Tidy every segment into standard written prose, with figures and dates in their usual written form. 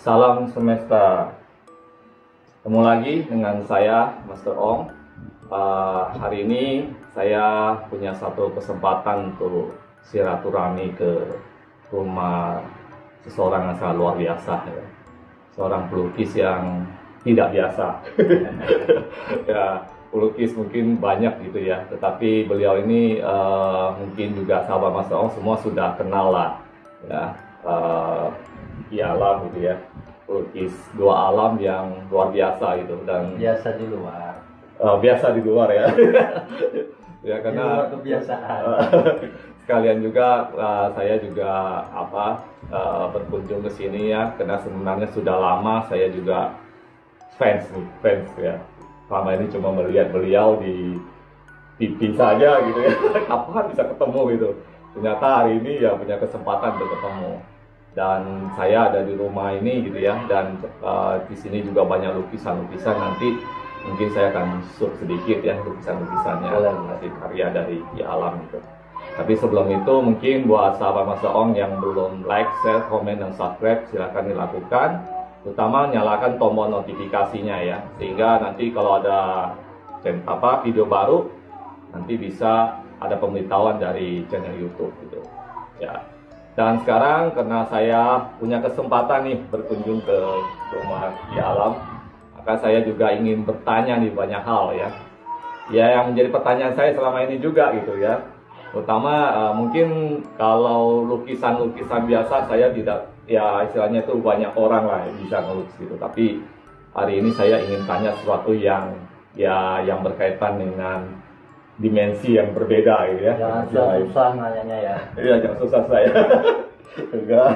Salam semesta. Ketemu lagi dengan saya, Master Ong. Hari ini saya punya satu kesempatan untuk silaturahmi ke rumah seseorang yang sangat luar biasa, ya. Seorang pelukis yang tidak biasa. Ya, pelukis mungkin banyak gitu ya, tetapi beliau ini mungkin juga sahabat Master Ong semua sudah kenal lah, ya. Di alam gitu ya, pelukis dua alam yang luar biasa gitu, dan biasa di luar. Biasa di luar ya. Ya Di karena luar kebiasaan. sekalian juga saya juga berkunjung ke sini ya, karena sebenarnya sudah lama saya juga fans ya. Selama ini cuma melihat beliau di TV saja gitu ya. Kapan bisa ketemu gitu. Ternyata hari ini ya punya kesempatan untuk ketemu. Dan saya ada di rumah ini gitu ya, dan di sini juga banyak lukisan-lukisan. Nanti mungkin saya akan show sedikit ya lukisan-lukisannya, hasil karya dari di alam gitu. Tapi sebelum itu mungkin buat sahabat Master Ong yang belum like, share, komen, dan subscribe, silahkan dilakukan. Terutama nyalakan tombol notifikasinya ya, sehingga nanti kalau ada video baru nanti bisa ada pemberitahuan dari channel YouTube gitu ya. Dan sekarang karena saya punya kesempatan nih berkunjung ke rumah di alam, maka saya juga ingin bertanya nih banyak hal ya. Ya, yang menjadi pertanyaan saya selama ini juga gitu ya. Terutama mungkin kalau lukisan-lukisan biasa saya tidak, ya istilahnya itu banyak orang lah yang bisa ngelukis gitu. Tapi hari ini saya ingin tanya sesuatu yang yang berkaitan dengan dimensi yang berbeda gitu ya. Jangan susah nanyanya ya. Iya, jangan susah saya. Enggak.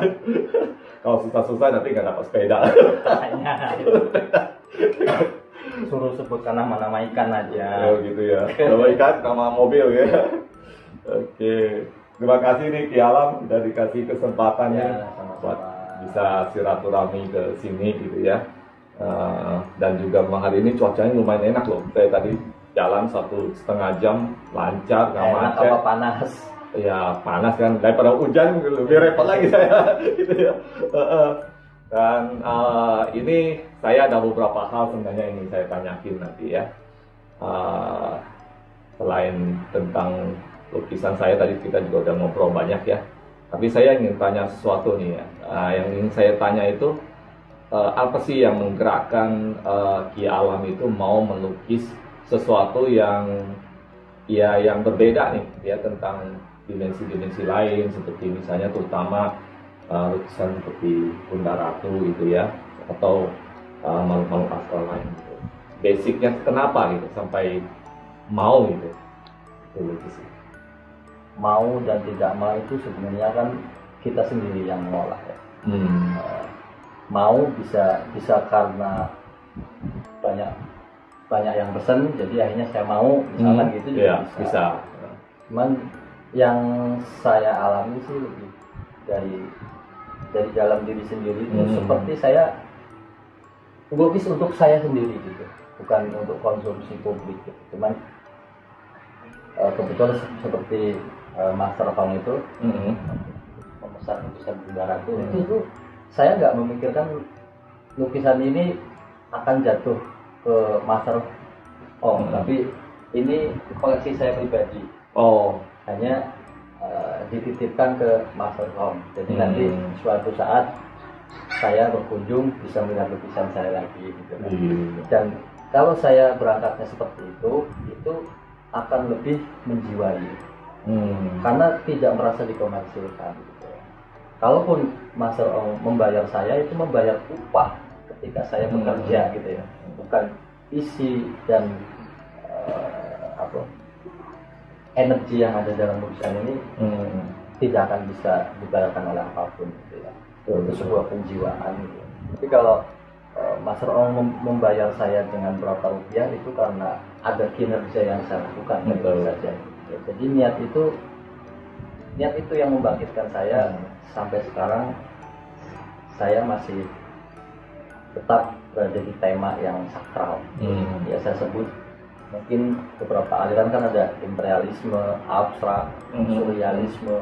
Kalau susah-susah nanti nggak dapat sepeda. Suruh sebutkan nama-nama ikan aja. Oh gitu ya. Nama ikan, nama mobil ya. Oke. Terima kasih nih Ki Alam udah dikasih kesempatannya buat bisa silaturahmi ke sini gitu ya. Dan juga hari ini cuacanya lumayan enak loh. Saya tadi jalan 1,5 jam lancar, nggak macet. Apa panas? Ya panas kan, daripada hujan lebih repot lagi saya gitu ya. Dan ini saya ada beberapa hal sebenarnya ini saya tanyakin nanti ya. Selain tentang lukisan saya tadi kita juga udah ngobrol banyak ya. Tapi saya ingin tanya sesuatu nih ya. Yang ingin saya tanya itu apa sih yang menggerakkan Ki Alam itu mau melukis sesuatu yang yang berbeda nih ya, tentang dimensi-dimensi lain, seperti misalnya terutama lukisan seperti Bunda Ratu gitu ya, atau makhluk-makhluk astral lain gitu. Basicnya kenapa gitu sampai mau gitu lukis? Mau dan tidak mau itu sebenarnya kan kita sendiri yang mengolah ya. Mau bisa karena banyak yang pesen, jadi akhirnya saya mau, misalkan gitu juga bisa. Cuman yang saya alami sih lebih dari dalam diri sendiri itu seperti saya lukis untuk saya sendiri gitu, bukan untuk konsumsi publik gitu. Cuman kebetulan seperti Master Ong itu memesan lukisan Bunda Ratu itu saya nggak memikirkan lukisan ini akan jatuh ke Master Ong, tapi ini koleksi saya pribadi. Hanya dititipkan ke Master Ong. Jadi nanti suatu saat saya berkunjung bisa melihat lukisan saya lagi gitu. Dan kalau saya berangkatnya seperti itu akan lebih menjiwai. Karena tidak merasa dikomersilkan gitu. Kalaupun Master Ong membayar saya, itu membayar upah ketika saya bekerja gitu ya, bukan isi dan energi yang ada dalam lukisan ini tidak akan bisa dibayarkan oleh apapun gitu ya. Itu sebuah penjiwaan gitu. Tapi kalau Master Ong membayar saya dengan berapa rupiah itu karena ada kinerja yang saya lakukan saja. Jadi niat itu yang membangkitkan saya sampai sekarang. Saya masih tetap berada di tema yang sakral. Ya saya sebut mungkin beberapa aliran kan ada imperialisme, abstrak, surrealisme.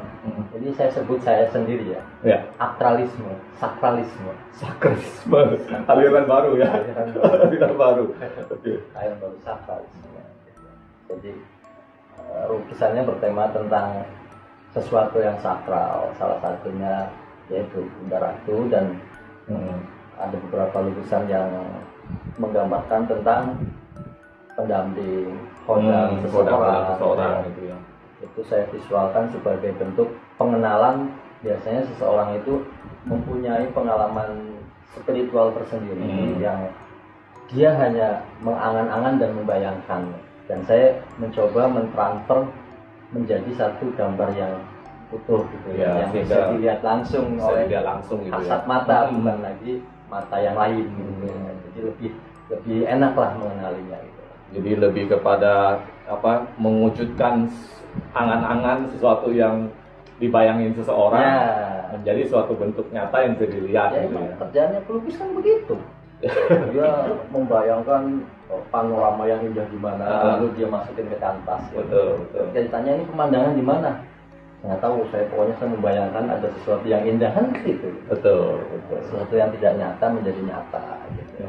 Jadi saya sebut saya sendiri ya. Ya. Akralisme, sakralisme. Sakrisme, aliran baru ya. Aliran baru. Oke. Aliran baru sakralisme. Jadi lukisannya bertema tentang sesuatu yang sakral. Salah satunya yaitu Bunda Ratu, dan ada beberapa lukisan yang menggambarkan tentang pendamping, khodam seseorang gitu ya. Itu saya visualkan sebagai bentuk pengenalan. Biasanya seseorang itu mempunyai pengalaman spiritual tersendiri yang dia hanya mengangan-angan dan membayangkan, dan saya mencoba mentransfer menjadi satu gambar yang utuh gitu ya, yang bisa dilihat langsung oleh gitu kasat mata, bukan lagi mata yang lain gitu. Jadi lebih enak lah mengenalinya gitu. Jadi lebih kepada mewujudkan angan-angan sesuatu yang dibayangin seseorang menjadi suatu bentuk nyata yang bisa dilihat. Ya, gitu ya. Kerjaannya pelukis kan begitu. Dia membayangkan panorama yang indah di mana, lalu dia masukin ke kanvas. Betul. Dia ditanya ini pemandangan di mana? Nggak tahu, saya membayangkan ada sesuatu yang indah kan gitu. Betul. Sesuatu yang tidak nyata menjadi nyata gitu.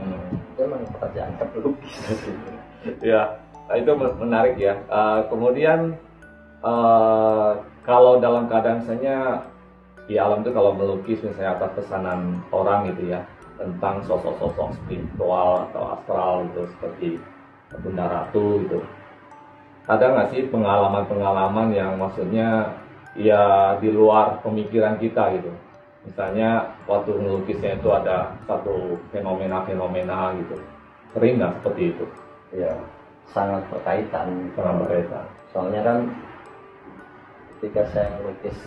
Itu memang pekerjaan pelukis gitu. Ya, itu menarik ya. Kemudian kalau dalam keadaan misalnya di alam itu kalau melukis misalnya atas pesanan orang gitu ya, tentang sosok-sosok spiritual atau astral gitu, seperti Bunda Ratu gitu, ada nggak sih pengalaman-pengalaman yang maksudnya ya di luar pemikiran kita gitu? Misalnya waktu melukisnya itu ada satu fenomena-fenomena gitu, sering nggak seperti itu? Ya, sangat berkaitan. Soalnya kan ketika saya melukis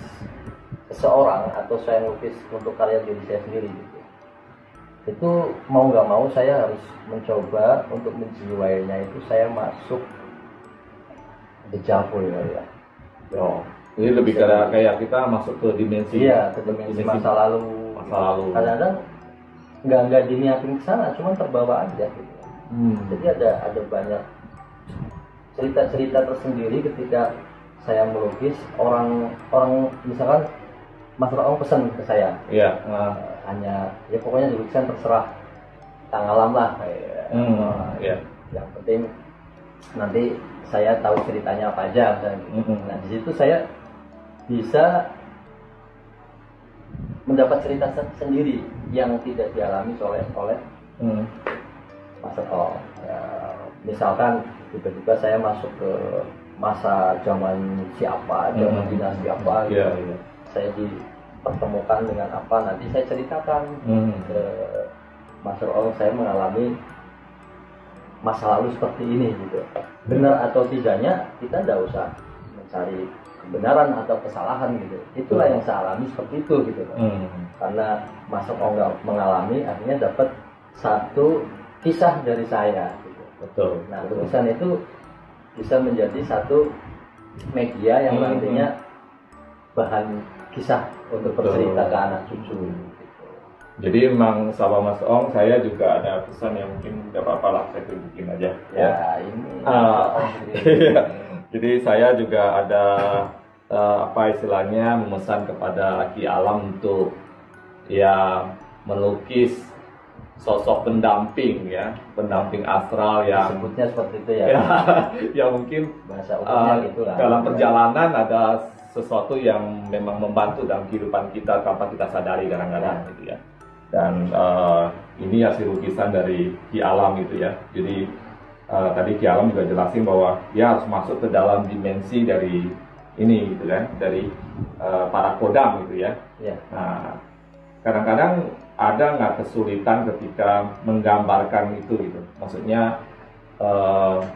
seseorang atau saya melukis untuk karya diri saya sendiri gitu, itu mau nggak mau saya harus mencoba untuk menjiwainya. Itu saya masuk dejavu ya. Jadi lebih kayak kita masuk ke dimensi. Iya, ke dimensi masa lalu. Kadang-kadang nggak diniatin ke sana, cuma terbawa aja gitu. Jadi ada banyak cerita-cerita tersendiri ketika saya melukis. Orang misalkan Mas Roong pesan ke saya, hanya ya pokoknya di lukisan terserah tanggalam lah, yang penting nanti saya tahu ceritanya apa aja. Nah di situ saya bisa mendapat cerita sendiri yang tidak dialami oleh Mas Roong. Misalkan tiba-tiba saya masuk ke masa zaman siapa, zaman dinasti apa gitu. Saya dipertemukan dengan apa, nanti saya ceritakan ke Mas Roong, saya mengalami masa lalu seperti ini gitu. Benar atau tidaknya kita tidak usah mencari kebenaran atau kesalahan gitu. Itulah yang saya alami seperti itu gitu. Karena Mas Roong mengalami, akhirnya dapat satu kisah dari saya gitu. Betul. Nah, lukisan itu bisa menjadi satu media yang nantinya bahan kisah untuk bercerita ke anak cucu. Jadi memang sahabat Mas Ong, saya juga ada pesan yang mungkin tidak apa-apa lah saya tunjukin aja. Ini. Jadi saya juga ada istilahnya memesan kepada Ki Alam untuk ya melukis sosok pendamping pendamping astral yang sebutnya seperti itu ya. Ya mungkin bahasa umumnya gitulah. Dalam perjalanan ada sesuatu yang memang membantu dalam kehidupan kita tanpa kita sadari kadang-kadang gitu ya. Dan ini hasil lukisan dari Ki Alam gitu ya. Jadi tadi Ki Alam juga jelasin bahwa dia harus masuk ke dalam dimensi dari ini gitu kan, dari para kodam gitu ya. Nah, kadang-kadang ada nggak kesulitan ketika menggambarkan itu gitu? Maksudnya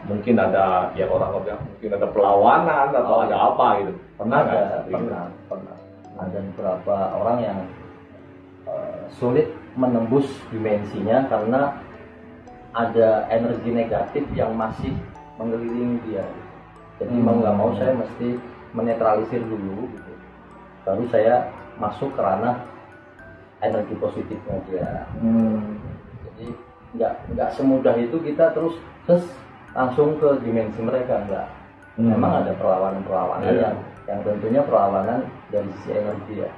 mungkin ada ya orang-orang mungkin ada perlawanan atau ada apa gitu? Pernah nggak? Pernah. Ada beberapa orang yang sulit menembus dimensinya karena ada energi negatif yang masih mengelilingi dia. Jadi mau nggak mau saya mesti menetralisir dulu gitu. Baru saya masuk ke ranah energi positifnya dia. Jadi nggak semudah itu kita terus langsung ke dimensi mereka, enggak. Memang ada perlawanan-perlawanan yang tentunya perlawanan dari sisi energi ya.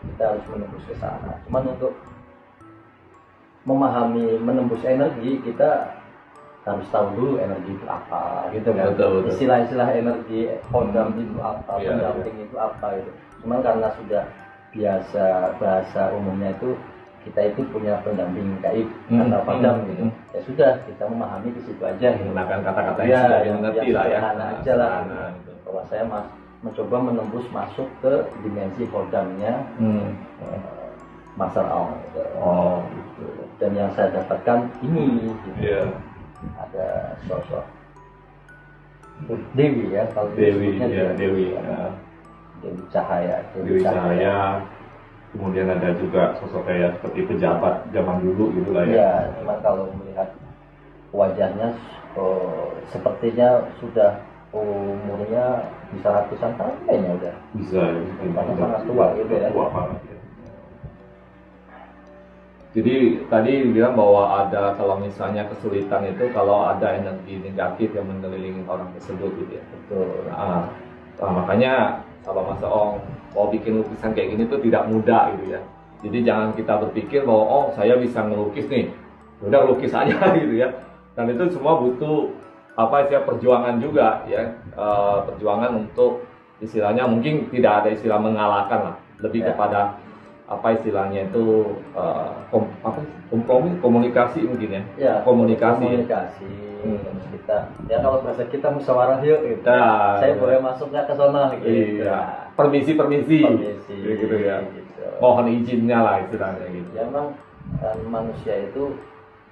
Kita harus menembus ke sana. Cuman untuk memahami menembus energi, kita harus tahu dulu energi itu apa gitu kan. Betul. Istilah-istilah energi kodam itu apa, pendamping itu apa gitu. Cuman karena sudah biasa bahasa umumnya itu kita itu punya pendamping gaib atau kodam gitu. Ya sudah, kita memahami di situ aja gitu. Menggunakan kata-kata yang sudah mengerti lah ya. Aja lah. Bahwa saya mencoba menembus masuk ke dimensi kodamnya Master Aung gitu. Gitu. Dan yang saya dapatkan ini gitu. Ada sosok Dewi ya, kalau Dewi Cahaya. Dewi Cahaya. Kemudian ada juga sosok kayak seperti pejabat zaman dulu gitu lah ya. Ya, cuma kalau melihat wajahnya sepertinya sudah umurnya bisa ratusan tahun kayaknya udah. Bisa sangat tua gitu ya. Tua banget ya. Jadi tadi bilang bahwa ada, kalau misalnya kesulitan itu kalau ada energi negatif yang mengelilingi orang tersebut gitu ya. Betul. Nah, makanya kalau Mas Ong mau bikin lukisan kayak gini tuh tidak mudah gitu ya. Jadi jangan kita berpikir bahwa oh saya bisa ngelukis nih, udah lukis aja gitu ya. Dan itu semua butuh perjuangan juga ya, perjuangan untuk istilahnya mungkin tidak ada istilah mengalahkan lah, lebih kepada istilahnya itu kompromi, komunikasi mungkin ya. Ya, komunikasi. Terus kita ya kalau bahasa kita musyawarah yuk gitu. Saya boleh masuknya ke sana gitu. Iya. Permisi gitu ya. Gitu. Mohon izinnya lah istilahnya gitu. Ya, memang manusia itu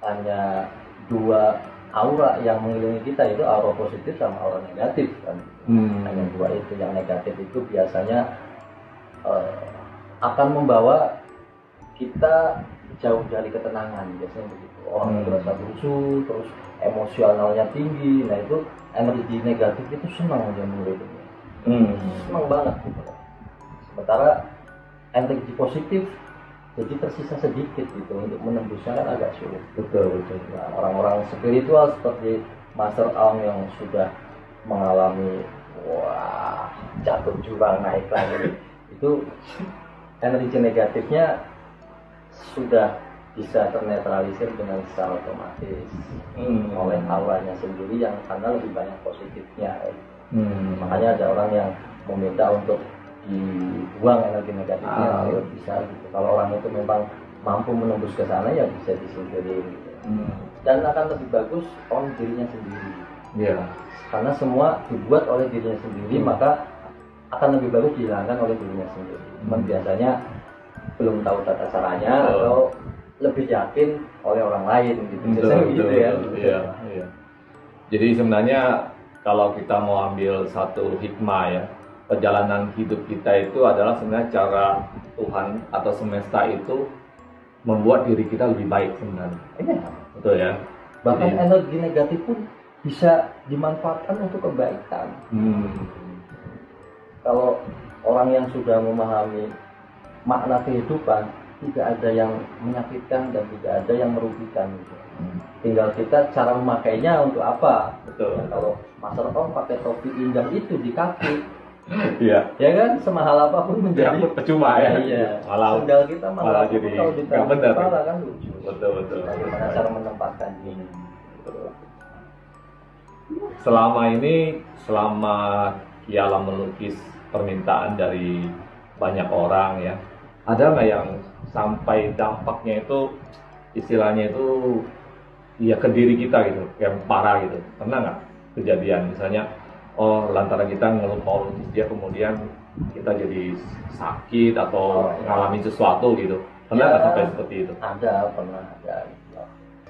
hanya dua aura yang mengelilingi kita, itu aura positif sama aura negatif kan. Hanya dua itu. Yang negatif itu biasanya akan membawa kita jauh dari ketenangan, biasanya begitu. Orang merasa rusuh, terus emosionalnya tinggi. Nah itu energi negatif itu senang dia menurutnya, senang banget gitu. Sementara energi positif jadi tersisa sedikit gitu, untuk menembusnya kan agak sulit. Betul. Nah, orang-orang spiritual seperti Master Aung yang sudah mengalami jatuh jurang naik lagi itu energi negatifnya sudah bisa ternetralisir dengan secara otomatis oleh auranya sendiri yang karena lebih banyak positifnya. Makanya ada orang yang meminta untuk dibuang energi negatifnya, bisa gitu. Kalau orang itu memang mampu menembus ke sana ya bisa disingkirin gitu. Dan akan lebih bagus oleh dirinya sendiri. Karena semua dibuat oleh dirinya sendiri, maka akan lebih bagus dihilangkan oleh dirinya sendiri. Biasanya belum tahu tata caranya atau lebih yakin oleh orang lain gitu. Biasanya gitu ya. Iya. Jadi sebenarnya kalau kita mau ambil satu hikmah ya, perjalanan hidup kita itu adalah sebenarnya cara Tuhan atau semesta itu membuat diri kita lebih baik sebenarnya. Betul ya. Bahkan energi negatif pun bisa dimanfaatkan untuk kebaikan. Kalau orang yang sudah memahami makna kehidupan, tidak ada yang menyakitkan dan tidak ada yang merugikan gitu. Tinggal kita cara memakainya untuk apa. Betul. Ya, kalau Master Aung pakai topi indah itu di kaki, ya kan semahal apapun menjadi percuma ya. Sendal kita malah jadi kalau ditaruh di kepala kan lucu. Betul. Bagaimana cara menempatkan ini? Selama Kiala melukis permintaan dari banyak orang ya, ada nggak yang sampai dampaknya itu istilahnya itu ya ke diri kita gitu, yang parah gitu? Pernah nggak kejadian misalnya lantaran kita mau lukis dia kemudian kita jadi sakit atau ngalamin sesuatu gitu? Pernah nggak sampai seperti itu? Pernah ada.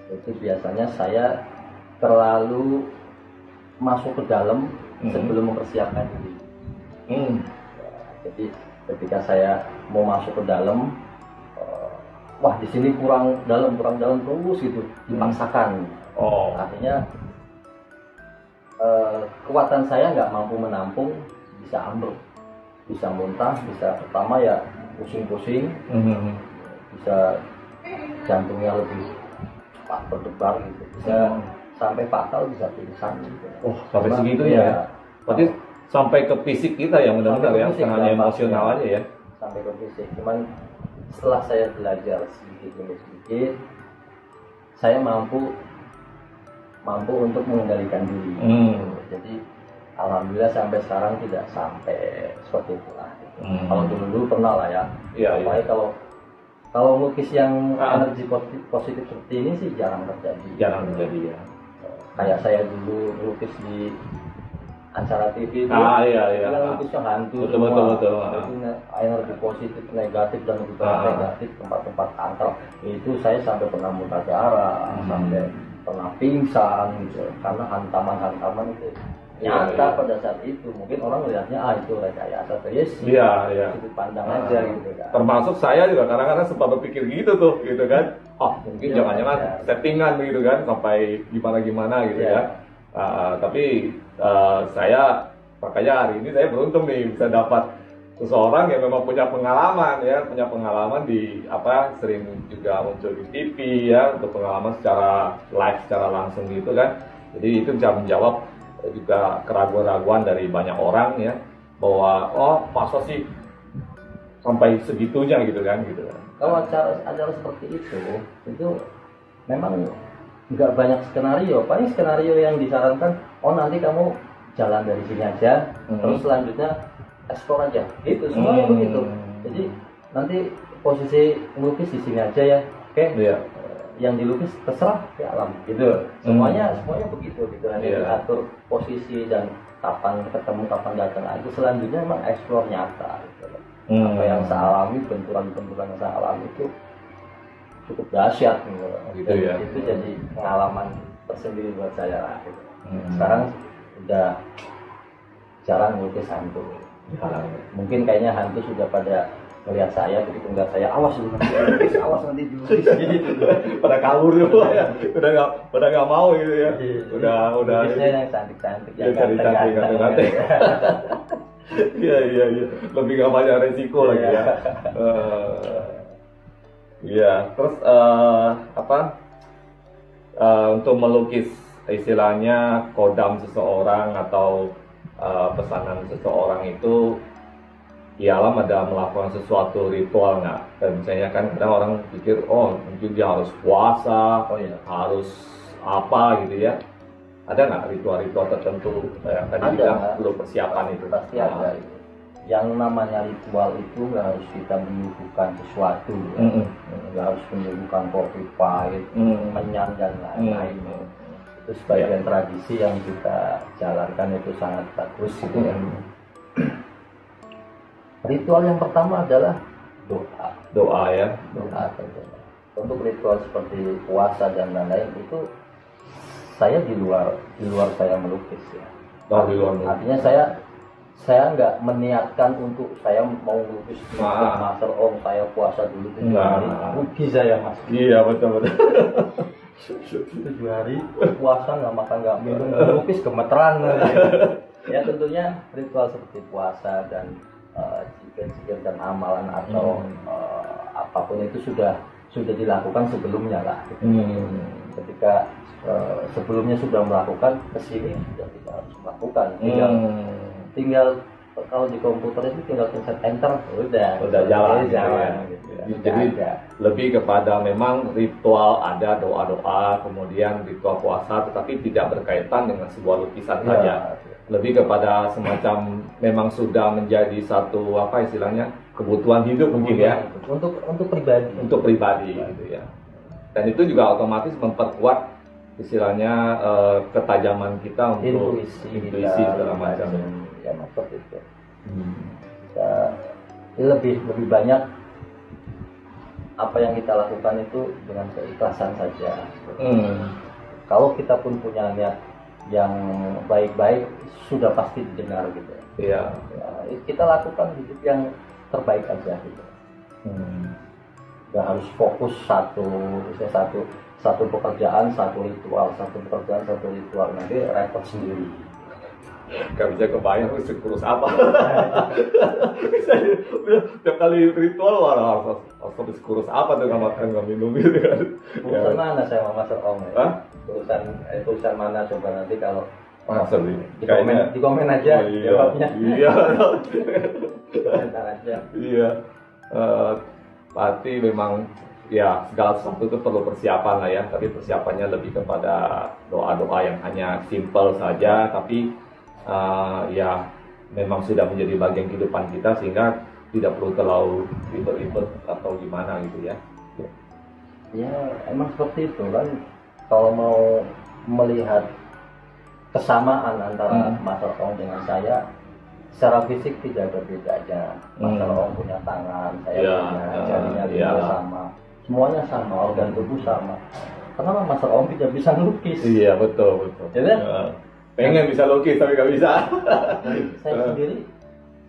Itu biasanya saya terlalu masuk ke dalam sebelum mempersiapkan diri. Jadi ketika saya mau masuk ke dalam, wah di sini kurang dalam terus gitu, dipaksakan. Artinya kekuatan saya nggak mampu menampung, bisa ambruk, bisa muntah, bisa pertama ya pusing-pusing, bisa jantungnya lebih cepat berdebar gitu, bisa sampai fatal bisa pingsan gitu. Oh, sampai segitu ya. Berarti sampai ke fisik kita ya benar-benar ya, bukan hanya emosional aja ya. Sampai ke fisik. Cuman setelah saya belajar sedikit demi sedikit, saya mampu untuk mengendalikan diri. Jadi alhamdulillah sampai sekarang tidak sampai seperti itulah. Kalau dulu pernah lah ya. Apalagi kalau lukis yang energi positif seperti ini sih jarang terjadi. Jarang terjadi ya. Kayak saya dulu lukis di acara TV itu, yang lukisnya hantu, betul. Itu energi positif, negatif dan negatif, tempat-tempat kanker. Itu saya sampai pernah muntah darah, sampai pernah pingsan gitu, karena hantaman itu nyata pada saat itu. Mungkin orang melihatnya itu rekayasa, sudut pandang aja gitu kan. Termasuk saya juga kadang-kadang sempat berpikir gitu tuh, gitu kan. Mungkin jangan-jangan settingan gitu kan, sampai gimana gitu ya. Tapi saya makanya hari ini saya beruntung nih bisa dapat seseorang yang memang punya pengalaman di sering juga muncul di TV ya, untuk pengalaman secara live, secara langsung gitu kan. Jadi itu bisa menjawab juga keraguan-keraguan dari banyak orang ya, bahwa masa sih sampai segitunya gitu kan. Kalau acara seperti itu memang nggak banyak skenario. Paling skenario yang disarankan, nanti kamu jalan dari sini aja, terus selanjutnya explore aja, gitu semuanya begitu. Jadi nanti posisi melukis di sini aja ya, oke? Yang dilukis terserah ke alam, gitu. Semuanya begitu gitu. Nanti diatur posisi dan kapan ketemu, kapan datang aja. Selanjutnya memang explore nyata, gitu. Apa yang saya alami, benturan-benturan yang saya alami itu cukup dahsyat gitu ya. Itu jadi pengalaman tersendiri buat saya lah gitu. Sekarang udah jarang melukis hantu. Mungkin kayaknya hantu sudah pada melihat saya, begitu melihat saya, awas nanti dilukis gitu. Pada kabur juga ya. Udah nggak mau gitu ya. Udah lukisnya yang cantik-cantik, yang ganteng. Iya. Lebih nggak banyak resiko lagi ya. Terus untuk melukis istilahnya kodam seseorang atau pesanan seseorang itu di alam ada melakukan sesuatu ritual nggak? Dan misalnya kan kadang orang pikir mungkin dia harus puasa, harus apa gitu ya. Ada nggak ritual-ritual tertentu yang tadi bilang perlu persiapan itu? Pasti ada. Yang namanya ritual itu nggak harus kita menyuguhkan sesuatu, nggak harus menyuguhkan kopi pahit, menyan dan lain-lain. Itu sebagian tradisi yang kita jalankan, itu sangat bagus gitu ya. Ritual yang pertama adalah doa ya. Doa tentunya. Untuk ritual seperti puasa dan lain-lain itu saya di luar saya melukis ya. Artinya saya nggak meniatkan untuk saya mau melukis master saya puasa dulu 7 hari, rugi saya mas. Iya betul. 7 hari puasa nggak makan nggak minum, melukis gemeteran. Ya tentunya ritual seperti puasa dan zikir dan amalan atau apapun itu sudah dilakukan sebelumnya lah. Ketika sebelumnya sudah melakukan, kesini sudah tidak harus melakukan. Tinggal kalau di komputer itu tinggal pencet enter, udah jalan. Gitu. Jadi lebih kepada memang ritual, ada doa-doa, kemudian ritual puasa, tetapi tidak berkaitan dengan sebuah lukisan saja. Lebih kepada semacam memang sudah menjadi satu kebutuhan hidup mungkin ya. Untuk pribadi. Untuk pribadi gitu ya. Dan itu juga otomatis memperkuat istilahnya ketajaman kita untuk intuisi segala macam. Ya maksud itu. Lebih banyak apa yang kita lakukan itu dengan keikhlasan saja. Kalau kita pun punya niat yang baik-baik, sudah pasti didengar gitu. Iya. Kita lakukan hidup yang terbaik aja gitu. Gak harus fokus satu pekerjaan, satu ritual, nanti repot sendiri. Gak bisa kebayang mesti kurus apa. Tiap kali ritual harus kurus apa tuh, nggak makan nggak minum gitu kan. Bukan mana saya sama Master Om ya. tulisan mana coba nanti kalau di komen aja jawabnya. Iya. Komentar aja. Iya. Berarti memang ya segala sesuatu itu perlu persiapan lah ya, tapi persiapannya lebih kepada doa-doa yang hanya simple saja, tapi ya memang sudah menjadi bagian kehidupan kita sehingga tidak perlu terlalu ribet-ribet atau gimana gitu ya. Ya emang seperti itu kan, kalau mau melihat kesamaan antara Mas Ong dengan saya, secara fisik tidak ada bedanya. Mas Ong punya tangan, saya punya jarinya juga sama, semuanya sama, organ tubuh sama. Kenapa Mas Ong tidak bisa lukis? Iya betul. Jadi pengen bisa lukis tapi nggak bisa.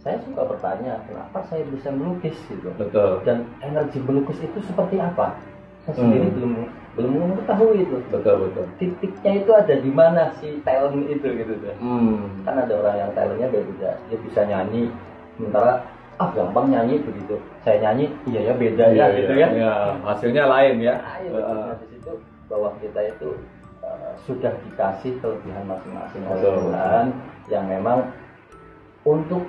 Saya suka bertanya kenapa saya bisa melukis gitu. Betul. Dan energi melukis itu seperti apa? Saya sendiri belum mengetahui itu. Betul. Titiknya itu ada di mana si talent itu gitu deh. Kan ada orang yang talentnya beda, dia bisa nyanyi, sementara gampang nyanyi begitu. Saya nyanyi, iya beda gitu kan. Ya, hasilnya lain ya. Nah, di situ bahwa kita itu sudah dikasih kelebihan masing-masing oleh Tuhan yang memang untuk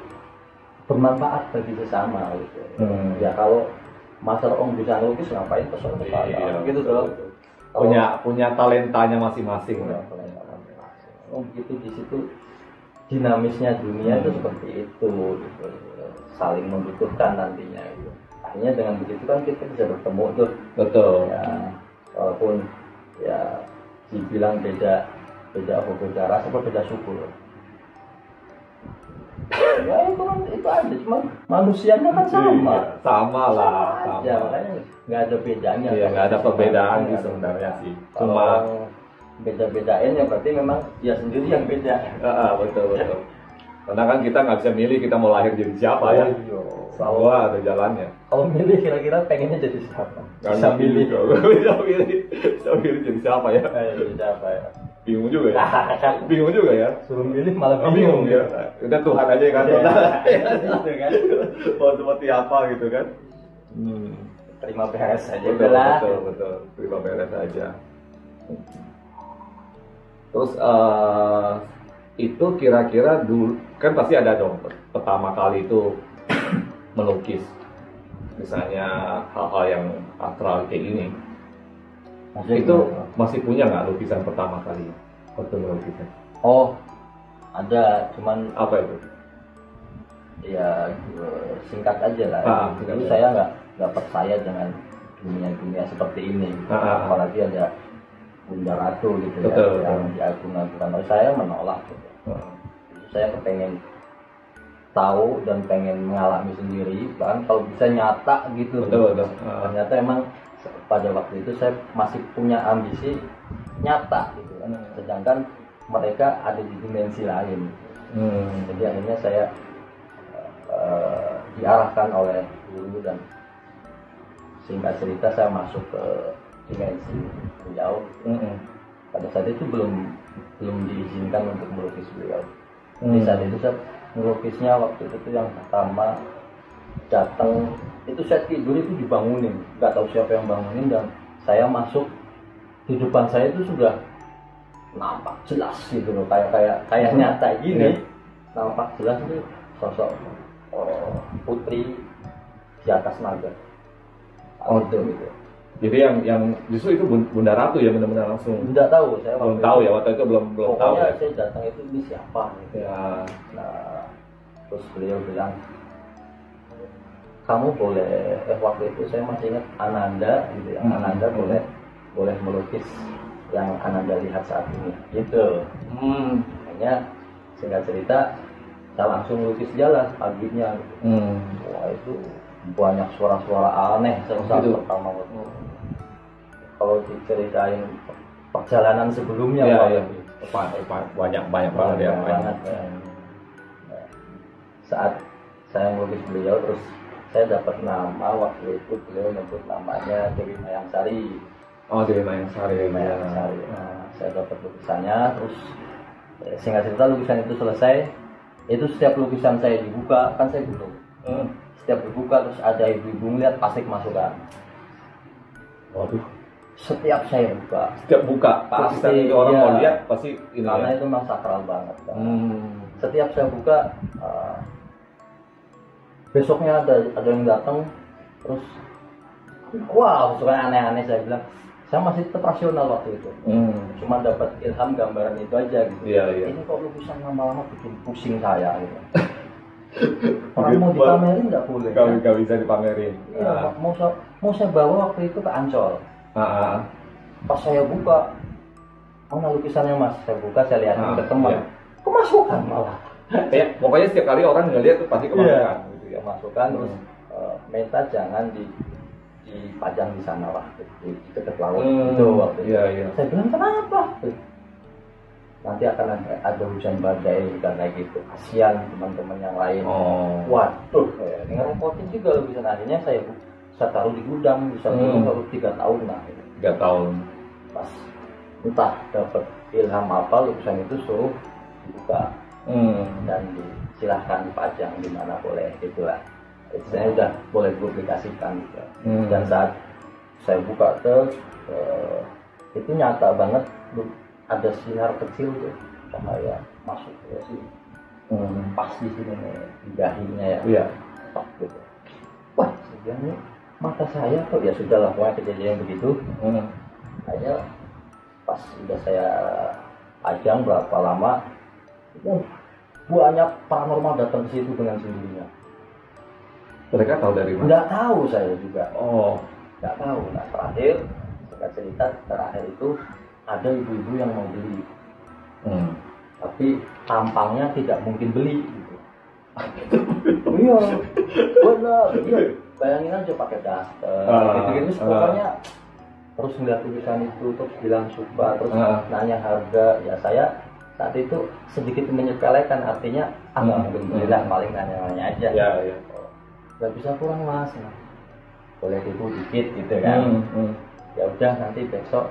bermanfaat bagi sesama gitu. Ya kalau Mas Ong bisa lukis ngapain ke sono gitu dong. Punya talentanya masing-masing. Gitu di situ dinamisnya dunia itu seperti itu gitu. Saling membutuhkan nantinya itu. Akhirnya dengan begitu kan kita bisa bertemu tuh. Betul. Ya, walaupun ya dibilang beda ras atau beda suku. Ya itu aja, cuma manusianya kan sama. Sama lah. Ya makanya nggak ada bedanya. Iya, nggak ada perbedaan sih sebenarnya sih. Cuma beda-bedain ya berarti memang dia sendiri yang beda. Betul. Karena kan kita nggak bisa milih kita mau lahir jadi siapa ya. Semua ada jalannya. Kalau milih kira-kira pengennya jadi siapa? Bisa milih jadi siapa ya? Siapa ya? Bingung juga ya. Suruh milih malah bingung ya. Udah Tuhan aja kan. Gitu kan. Mau seperti apa gitu kan. Terima beres aja. Betul. Terima beres aja. Terus itu kira-kira dulu kan pasti ada dong pertama kali itu melukis, misalnya hal-hal yang astral kayak gini. Itu masih punya nggak lukisan pertama kali waktu melukisnya? Oh ada, cuman apa itu? Ya singkat aja lah. Dulu saya nggak percaya dengan dunia seperti ini. Apalagi ada Bunda Ratu gitu. Betul. Yang diagung-agungkan. Saya menolak gitu. Saya kepengen tahu dan pengen mengalami sendiri, bahkan kalau bisa nyata gitu. Betul. Ternyata emang pada waktu itu saya masih punya ambisi nyata gitu kan. Sedangkan mereka ada di dimensi lain. Jadi akhirnya saya diarahkan oleh guru dan singkat cerita saya masuk ke dimensi beliau. Pada saat itu belum diizinkan untuk melukis beliau. Di saat itu saya melukisnya waktu itu yang pertama datang itu saya tidur itu dibangunin, nggak tahu siapa yang bangunin, dan saya masuk di depan saya itu sudah nampak jelas gitu loh, kayak nyata gini. Nampak jelas itu sosok putri di atas naga. Gitu. Jadi yang justru itu Bunda Ratu ya, benar-benar langsung. Tidak tahu, saya belum tahu ya waktu itu belum tahu. Pokoknya saya datang itu ini siapa gitu. Ya. Nah, terus beliau bilang, kamu boleh, waktu itu saya masih ingat Ananda gitu ya. Ananda boleh melukis yang Ananda lihat saat ini gitu. Hanya singkat cerita saya langsung lukis jalan paginya gitu. Wah itu banyak suara-suara aneh saat pertama waktu. Kalau diceritain perjalanan sebelumnya banyak banget ya. Saat saya melukis beliau, terus saya dapat nama, waktu itu beliau nyebut namanya Dewi Mayangsari. Dewi Mayangsari. Nah, saya dapat lukisannya, terus singkat cerita lukisan itu selesai. Itu setiap lukisan saya dibuka, kan saya belum. Setiap dibuka terus ada ibu-ibu ngeliat pasti kemasukan. Waduh. Setiap saya buka, lukisan itu orang iya, mau lihat pasti ini karena ya. itu memang sakral banget. Setiap saya buka, besoknya ada yang datang, terus wow, suka aneh-aneh. Saya bilang, saya masih tetap rasional waktu itu, cuma dapat ilham gambaran itu aja gitu. Ini kok lukisan lama-lama bikin pusing saya gitu. Orang mau dipamerin nggak boleh. Nggak bisa dipamerin. Iya, mau saya bawa waktu itu ke Ancol. Pas saya buka, mana lukisannya Mas? Saya buka, saya lihatin ke teman. Kemasukan malah. Ya, pokoknya setiap kali orang ngeliat tuh pasti kemasukan. Gitu ya. Kemasukan, terus minta jangan dipajang di sana lah, di dekat laut itu waktu itu. Saya bilang kenapa? Nanti akan ada hujan badai karena gitu. Kasihan teman-teman yang lain. Waduh, ngerepotin juga lukisan. Akhirnya saya taruh di gudang, bisa baru 3 tahun lah. 3 tahun. Pas entah dapat ilham apa, lukisan itu suruh dibuka dan silahkan dipajang di mana boleh gitulah. Saya udah boleh publikasikan gitu. Dan saat saya buka itu nyata banget, ada sinar kecil tuh cahaya masuk ke sini, pas di sini nih, di dahinya ya. Pas gitu. Wah, sebenarnya mata saya kok ya sudahlah, pokoknya kejadian begitu. Akhirnya pas udah saya pajang berapa lama, banyak paranormal datang ke situ dengan sendirinya. Mereka tahu dari mana? Nggak tahu saya juga. Nggak tahu. Nah, terakhir singkat cerita, terakhir itu ada ibu-ibu yang mau beli, tapi tampangnya tidak mungkin beli gitu. Iya, benar. Iya, bayangin aja pakai daster, gitu. Pokoknya terus ngeliat tulisan itu, terus bilang suka, terus nanya harga. Ya saya saat itu sedikit menyepelekan, artinya nggak mungkin beli lah, paling nanya-nanya aja. Nggak bisa kurang Mas, boleh ibu dikit gitu kan. Ya udah, nanti besok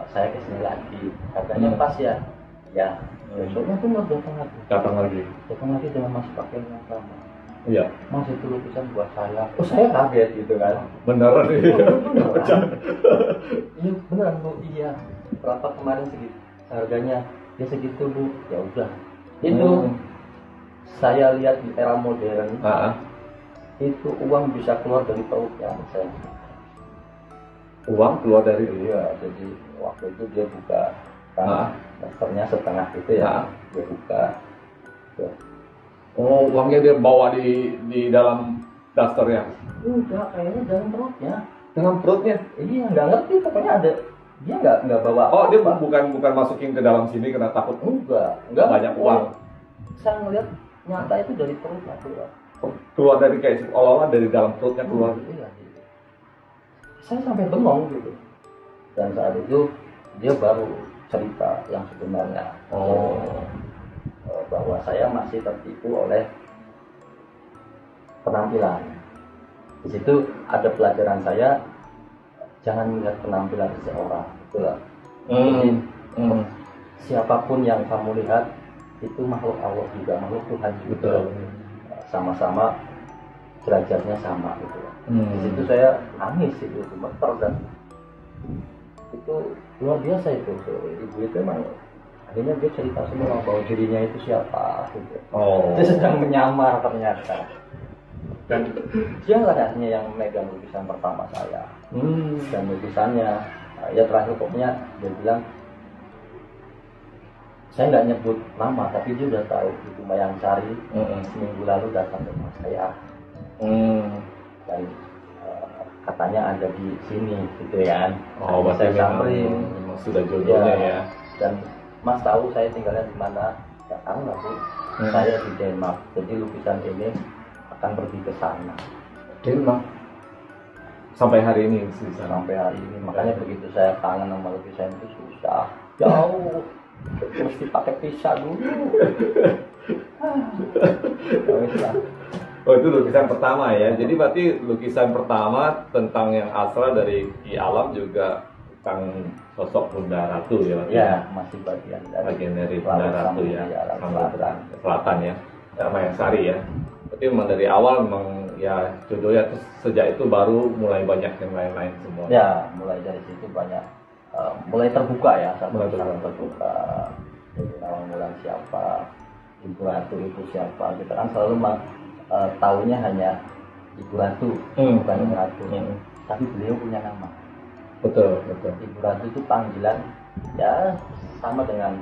saya kesini lagi, harganya pas ya. Besoknya tuh mau datang lagi dengan masih pakaian yang sama. Mas, itu lukisan buat saya. Saya kaget gitu kan. Beneran? Iya beneran Bu. Iya. Berapa kemarin segitu harganya? Ya segitu Bu. Ya udah. Itu saya lihat di era modern, itu uang bisa keluar dari perutnya saya. Uang keluar dari jadi waktu itu dia buka dasternya setengah gitu ya, dia buka. Uangnya dia bawa di dalam dasternya? Enggak, kayaknya dalam perutnya. Dalam perutnya? Iya, nggak ngerti, pokoknya ada. Dia nggak bawa. Dia bukan masukin ke dalam sini karena takut? Enggak banyak uang. Saya ngeliat nyata itu dari perutnya keluar dari kayak seolah-olah dari dalam perutnya keluar. Iya. Saya sampai bengong gitu. Dan saat itu dia baru cerita yang sebenarnya, bahwa saya masih tertipu oleh penampilan. Di situ ada pelajaran saya, jangan melihat penampilan seseorang, itulah. Jadi siapapun yang kamu lihat itu makhluk Allah juga, makhluk Tuhan juga. Sama-sama derajatnya sama gitu. Di situ saya nangis itu, gemeter, dan itu luar biasa itu. Ibu itu emang akhirnya dia cerita semua bahwa dirinya itu siapa gitu. Dia sedang menyamar ternyata. Dan dia lah akhirnya yang memegang lukisan pertama saya. Dan lukisannya ya terakhir pokoknya dia bilang, saya nggak nyebut nama tapi dia udah tahu itu Mayang Sari. Seminggu lalu datang ke rumah saya. Dan katanya ada di sini gitu kan. Saya samperin. Sudah jodohnya ya. Dan Mas tahu saya tinggalnya di mana? Ya tahu nggak Bu? Saya di Denmark. Jadi lukisan ini akan pergi ke sana. Denmark. Sampai hari ini sih. Sampai hari ini. Makanya begitu saya kangen sama lukisan itu susah. Jauh. Mesti pakai pisah dulu. Itu lukisan pertama ya. Jadi berarti lukisan pertama tentang yang asal dari Ki Alam juga tentang sosok Bunda Ratu ya. Ya, masih bagian dari Bunda Ratu ya. Selatan ya. Mayang Sari ya. Berarti memang dari awal memang ya judulnya sejak itu baru mulai banyak yang lain-lain semua. Ya, mulai dari situ banyak mulai terbuka ya, satu terbuka. Jadi Nawang Wulan siapa, Ibu Ratu itu siapa. Kita kan selalu tahunya hanya Ibu Ratu, bukan Ibu Ratu. Tapi beliau punya nama. Betul. Ibu Ratu itu panggilan ya sama dengan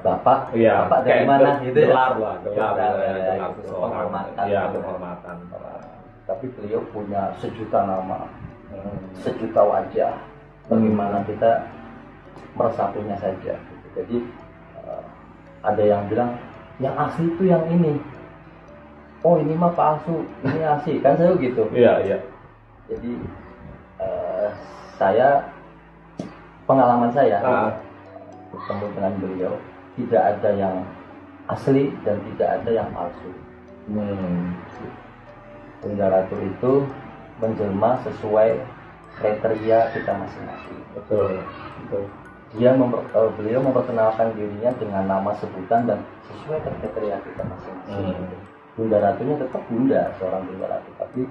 Bapak. Iya, Bapak dari mana gitu gelar ya. Gelar seseorang. Penghormatan. Iya, penghormatan. Tapi beliau punya sejuta nama, sejuta wajah. Bagaimana kita meresapinya saja. Jadi ada yang bilang yang asli itu yang ini. Oh ini mah palsu, ini asli kan selalu gitu. Iya. Jadi saya pengalaman saya bertemu dengan beliau tidak ada yang asli dan tidak ada yang palsu. Bunda Ratu itu menjelma sesuai kriteria kita masing-masing. Betul. Beliau memperkenalkan dirinya dengan nama sebutan dan sesuai kriteria kita masing-masing. Bunda Ratunya tetap Bunda, seorang Bunda Ratu, tapi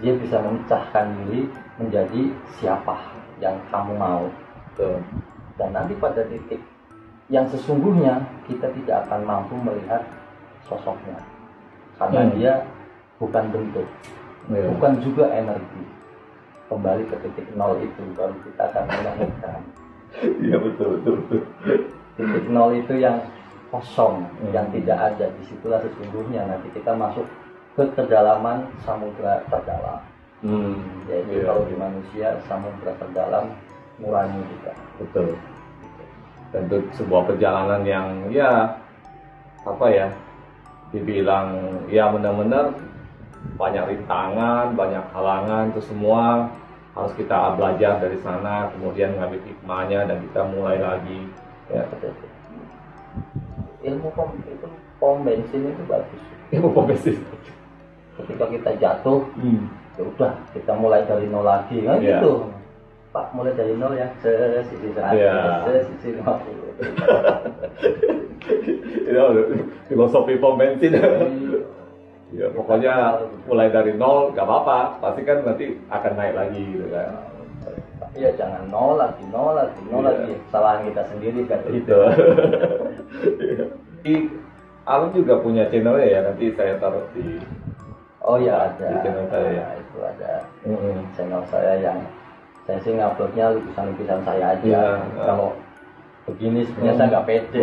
dia bisa memecahkan diri menjadi siapa yang kamu mau. Dan nanti pada titik yang sesungguhnya kita tidak akan mampu melihat sosoknya karena dia bukan bentuk, bukan juga energi. Kembali ke titik nol itu baru kita akan menemukan. Iya betul. Titik nol itu yang kosong, yang tidak ada. Disitulah sesungguhnya nanti kita masuk ke kedalaman samudra terdalam. Jadi kalau di manusia samudra terdalam nurani kita. Betul. Dan itu sebuah perjalanan yang dibilang benar-benar banyak rintangan, banyak halangan, itu semua harus kita belajar dari sana, kemudian mengambil hikmahnya dan kita mulai lagi. Ya. Ilmu pom bensin itu bagus. Ilmu pom bensin. Ketika kita jatuh, ya udah kita mulai dari nol lagi kan gitu. Pak mulai dari nol ya, sisi 100, sisi 50. Itu filosofi pom bensin. Ya pokoknya mulai dari nol gak apa-apa, pasti kan nanti akan naik lagi gitu kan. Iya jangan nol lagi, kesalahan kita sendiri kan itu. Alam juga punya channelnya ya, nanti saya taruh di. Oh ya ada. Di channel saya ya. Itu ada channel saya yang saya sih nguploadnya lukisan-lukisan saya aja. Ya, kalau begini sebenarnya saya nggak pede.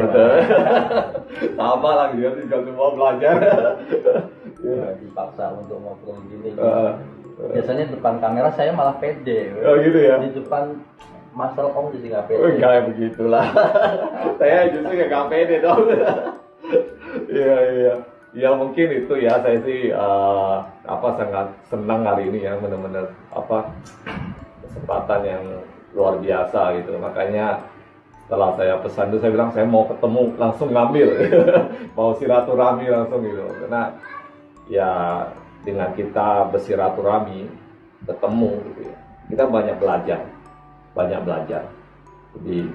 Sama lah gitu, juga semua belajar. Dipaksa untuk ngobrol gini. Biasanya depan kamera saya malah pede. Oh gitu ya. Di depan Master Om jadi nggak pede. Kayak begitulah. Saya justru nggak pede dong. Iya. Ya mungkin itu ya, saya sih sangat senang hari ini ya, benar-benar kesempatan yang luar biasa gitu. Makanya setelah saya pesan itu saya bilang saya mau ketemu langsung ngambil, mau silaturahmi langsung gitu. Karena ya dengan kita bersilaturahmi, ketemu gitu ya, kita banyak belajar. Jadi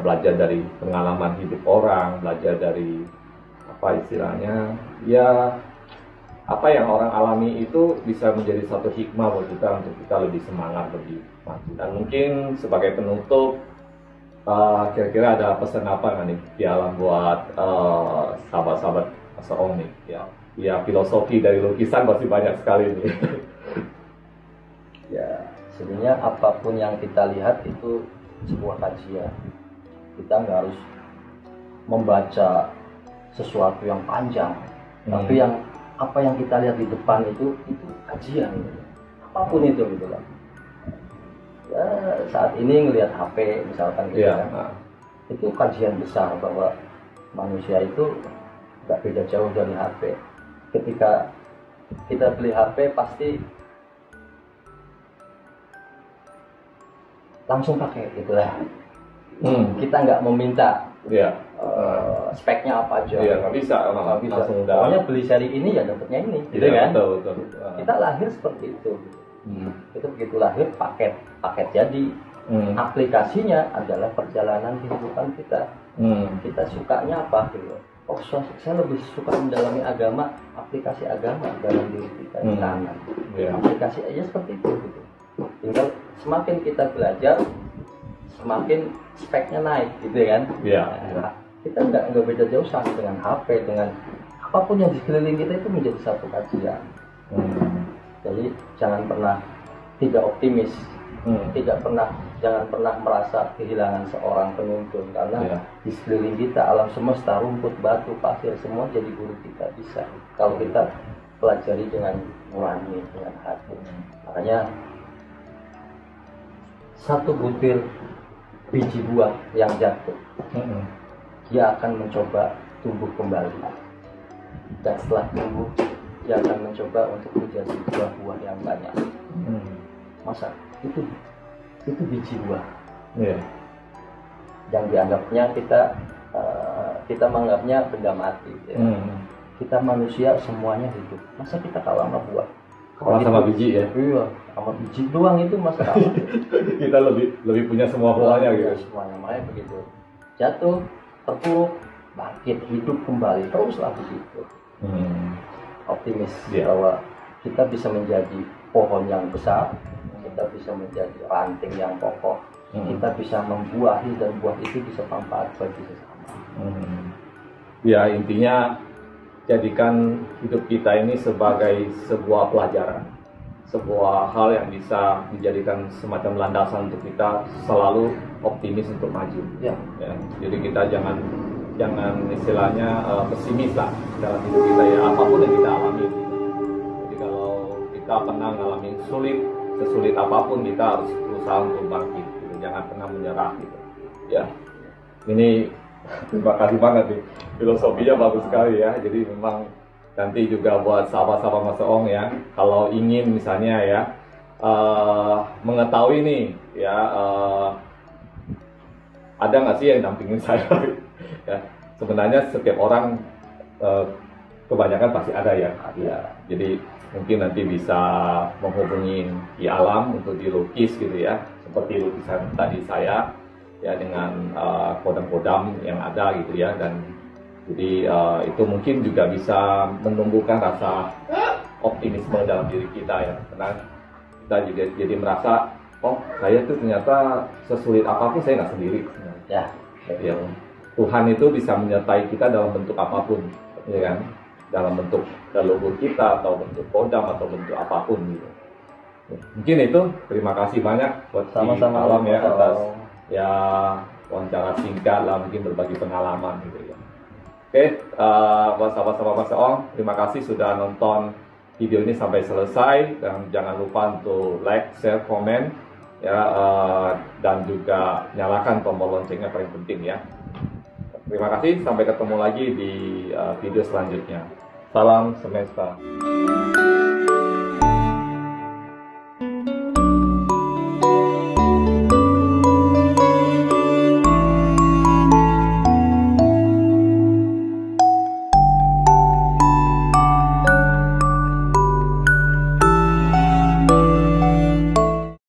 belajar dari pengalaman hidup orang, belajar dari apa yang orang alami itu bisa menjadi satu hikmah buat kita untuk kita lebih semangat, lebih maju. Dan mungkin sebagai penutup, kira-kira ada pesan apa nggak nih di alam buat sahabat-sahabat Master Om nih? Ya filosofi dari lukisan pasti banyak sekali nih. Ya sebenarnya apapun yang kita lihat itu sebuah kajian. Kita nggak harus membaca sesuatu yang panjang, tapi apa yang kita lihat di depan itu kajian gitu. Apapun itu gitu lah. Ya saat ini ngelihat HP misalkan gitu itu kajian besar bahwa manusia itu nggak beda jauh dari HP. Ketika kita beli HP pasti langsung pakai gitu lah. Kita nggak meminta speknya apa aja. Iya, nggak bisa. Pokoknya beli seri ini ya dapatnya ini, gitu kan? Betul. Kita lahir seperti itu. Itu begitu lahir paket jadi. Aplikasinya adalah perjalanan kehidupan kita. Kita sukanya apa gitu? oh saya lebih suka mendalami agama, aplikasi agama dalam diri kita di tangan. Aplikasi aja seperti itu gitu. Tinggal semakin kita belajar, semakin speknya naik gitu kan. Nah, kita nggak beda jauh sama dengan HP, dengan apapun yang di sekeliling kita itu menjadi satu kajian. Jadi jangan pernah tidak optimis, jangan pernah merasa kehilangan seorang penuntun, karena di sekeliling kita alam semesta, rumput, batu, pasir, semua jadi guru kita bisa kalau kita pelajari dengan nurani, dengan hati. Makanya satu butir biji buah yang jatuh, dia akan mencoba tumbuh kembali, dan setelah tumbuh dia akan mencoba untuk menjadi buah-buah yang banyak. Masa itu biji buah yang dianggapnya kita menganggapnya benda mati ya. Kita manusia semuanya hidup, masa kita kalah sama buah, kalah sama biji ya? Iya, sama biji doang itu masa kalah. Kita lebih punya semua buahnya gitu. Semuanya, makanya begitu, jatuh, terpuruk, bangkit, hidup kembali, teruslah begitu. Optimis bahwa kita bisa menjadi pohon yang besar, kita bisa menjadi ranting yang kokoh, kita bisa membuahi, dan buah itu bisa bermanfaat bagi sesama. Ya, intinya jadikan hidup kita ini sebagai sebuah pelajaran, sebuah hal yang bisa dijadikan semacam landasan untuk kita selalu optimis untuk maju. Jadi kita jangan istilahnya pesimis lah dalam hidup kita ya, apapun yang kita alami. Jadi kalau kita pernah ngalamin sesulit apapun, kita harus berusaha untuk bangkit gitu. Jangan pernah menyerah gitu ya. Ini terima kasih banget nih, filosofinya bagus sekali ya. Jadi memang nanti juga buat sahabat-sahabat Mas Ong ya, kalau ingin misalnya ya mengetahui nih ya, ada nggak sih yang dampingin saya ya, sebenarnya setiap orang kebanyakan pasti ada ya. Jadi mungkin nanti bisa menghubungi Ki Alam untuk dilukis gitu ya, seperti lukisan tadi saya ya, dengan kodam-kodam yang ada gitu ya. Dan jadi itu mungkin juga bisa menumbuhkan rasa optimisme dalam diri kita ya, karena kita juga jadi merasa, oh saya tuh ternyata sesulit apapun saya nggak sendiri ya. Tuhan itu bisa menyertai kita dalam bentuk apapun ya kan, dalam bentuk leluhur kita atau bentuk kodam atau bentuk apapun gitu. Mungkin itu, terima kasih banyak buat sama-sama Alam ya atas ya wawancara singkat lah, mungkin berbagi pengalaman gitu ya. Oke, buat sahabat-sahabat Mas Ong, terima kasih sudah nonton video ini sampai selesai, dan jangan lupa untuk like, share, komen ya, dan juga nyalakan tombol loncengnya, paling penting ya. Terima kasih, sampai ketemu lagi di video selanjutnya. Salam semesta.